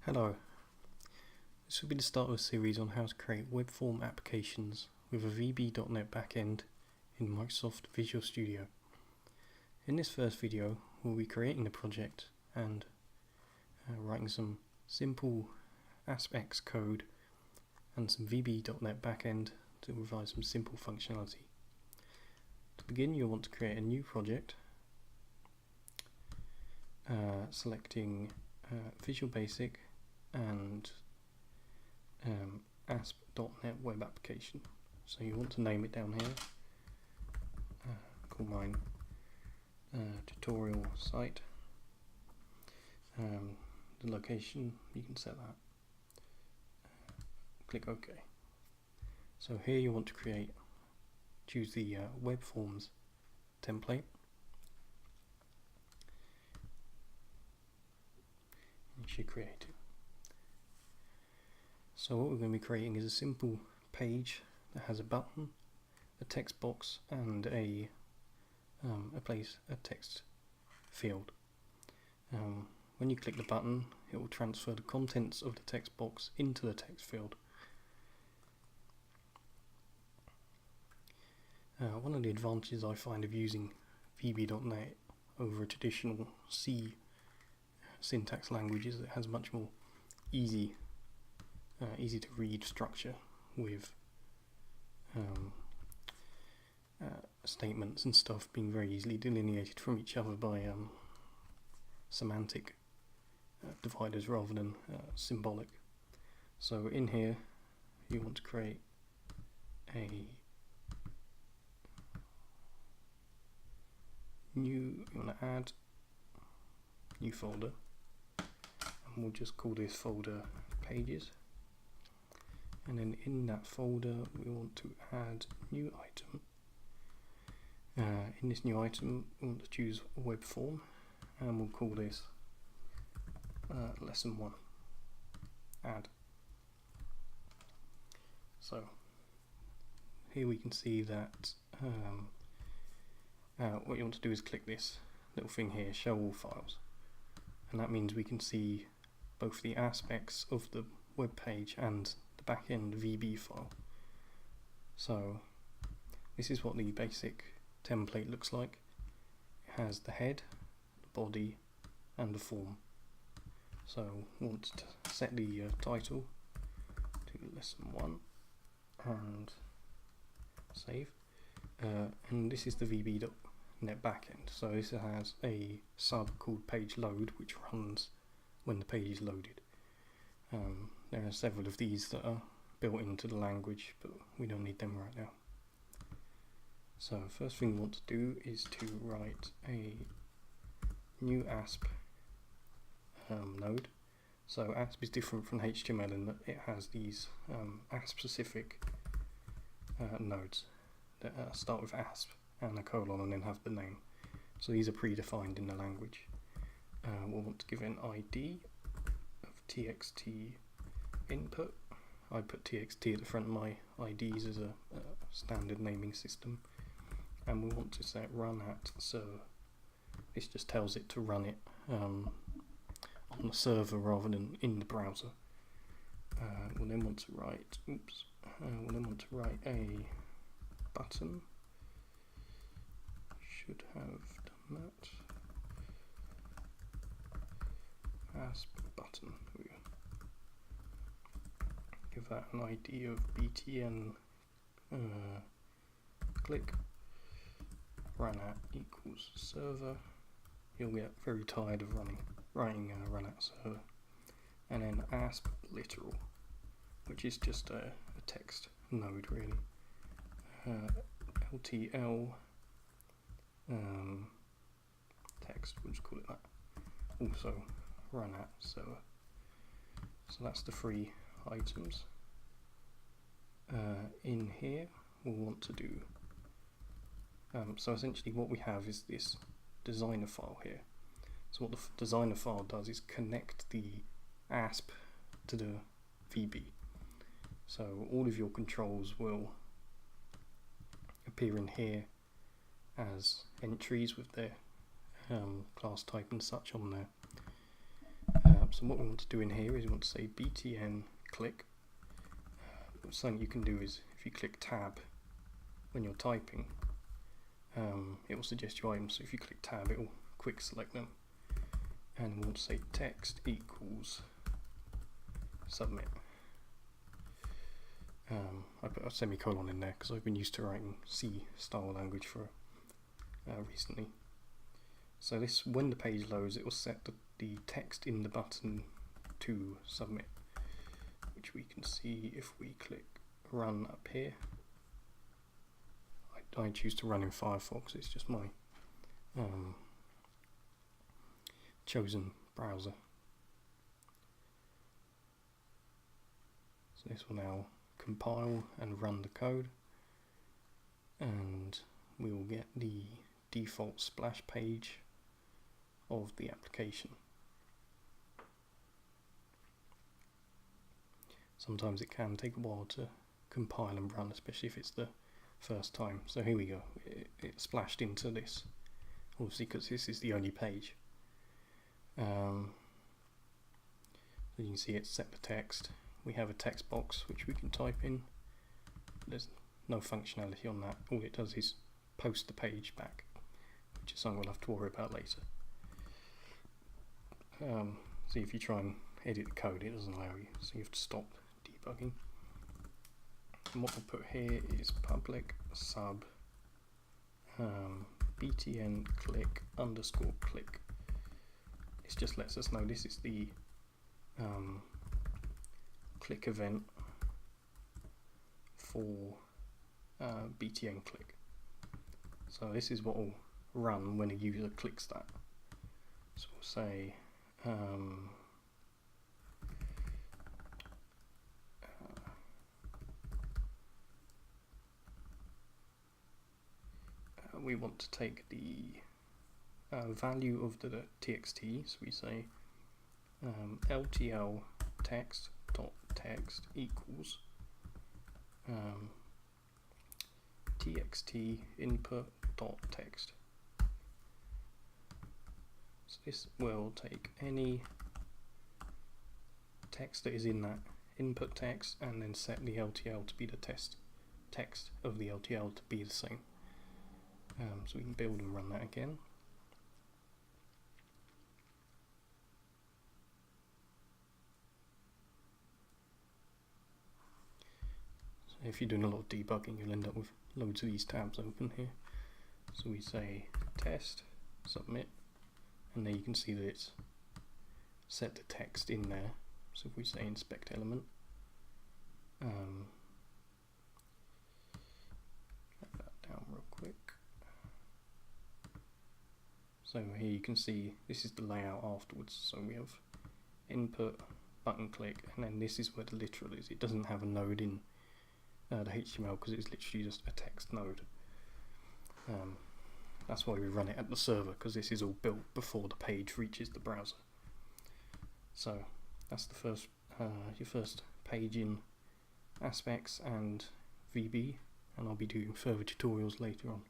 Hello, this will be the start of a series on how to create web form applications with a VB.NET backend in Microsoft Visual Studio. In this first video, we'll be creating the project and writing some simple ASP.X code and some VB.NET backend to provide some simple functionality. To begin, you'll want to create a new project, selecting Visual Basic and ASP.NET Web Application. So you want to name it down here. Call mine tutorial site. The location, you can set that. Click OK. So here you want to choose the web forms template. You should create it. So what we're going to be creating is a simple page that has a button, a text box, and a text field. When you click the button, it will transfer the contents of the text box into the text field. One of the advantages I find of using VB.NET over a traditional C syntax language is it has much more easy to read structure with statements and stuff being very easily delineated from each other by semantic dividers rather than symbolic. So in here you want to create you want to add new folder, and we'll just call this folder pages. And then in that folder we want to add new item. In this new item we want to choose web form, and we'll call this lesson 1 add. So here we can see that what you want to do is click this little thing here, show all files, and that means we can see both the aspects of the web page and the backend VB file. So this is what the basic template looks like. It has the head, the body, and the form. So we want to set the title to lesson 1 and save. And this is the VB.NET backend. So this has a sub called page load, which runs when the page is loaded. There are several of these that are built into the language, but we don't need them right now. So first thing we want to do is to write a new ASP node. So ASP is different from HTML in that it has these ASP specific nodes that start with ASP and a colon and then have the name. So these are predefined in the language. We'll want to give an ID of txt input. I put txt at the front of my IDs as a standard naming system, and we want to set run at server. This just tells it to run it on the server rather than in the browser. We'll then want to write a button. Should have done that. ASP button. Give that an ID of btn click. Run at equals server. You'll get very tired of writing run at server. And then ASP literal, which is just a text node really. LTL text, we'll just call it that. Also run at server. So that's the 3 items. In here we'll want to do so essentially what we have is this designer file here. So what the designer file does is connect the ASP to the VB. So all of your controls will appear in here as entries with their class type and such on there. So what we want to do in here is we want to say btn click. Something you can do is if you click tab when you're typing, it will suggest your items. So if you click tab, it will quick select them. And we want to say text equals submit. I put a semicolon in there because I've been used to writing C style language for recently. So this, when the page loads, it will set the text in the button to submit, which we can see if we click run up here. I choose to run in Firefox, it's just my chosen browser. So this will now compile and run the code, and we will get the default splash page of the application. Sometimes it can take a while to compile and run, especially if it's the first time. So here we go, it splashed into this, obviously because this is the only page. So you can see it's set the text. We have a text box which we can type in. There's no functionality on that. All it does is post the page back, which is something we'll have to worry about later. So if you try and edit the code, it doesn't allow you, so you have to stop debugging. And what we'll put here is public sub btn click underscore click. This just lets us know this is the click event for btn click. So this is what will run when a user clicks that. So we'll say we want to take the value of the txt, so we say LTL text dot text equals txt input dot text. So this will take any text that is in that input text and then set the LTL to be the text of the LTL to be the same. So we can build and run that again. So if you're doing a lot of debugging, you'll end up with loads of these tabs open here. So we say test, submit, and there you can see that it's set the text in there. So if we say inspect element, write that down real quick. So here you can see this is the layout afterwards. So we have input, button click, and then this is where the literal is. It doesn't have a node in the HTML because it's literally just a text node. That's why we run it at the server, because this is all built before the page reaches the browser. So that's the first your first page in Aspects and VB, and I'll be doing further tutorials later on.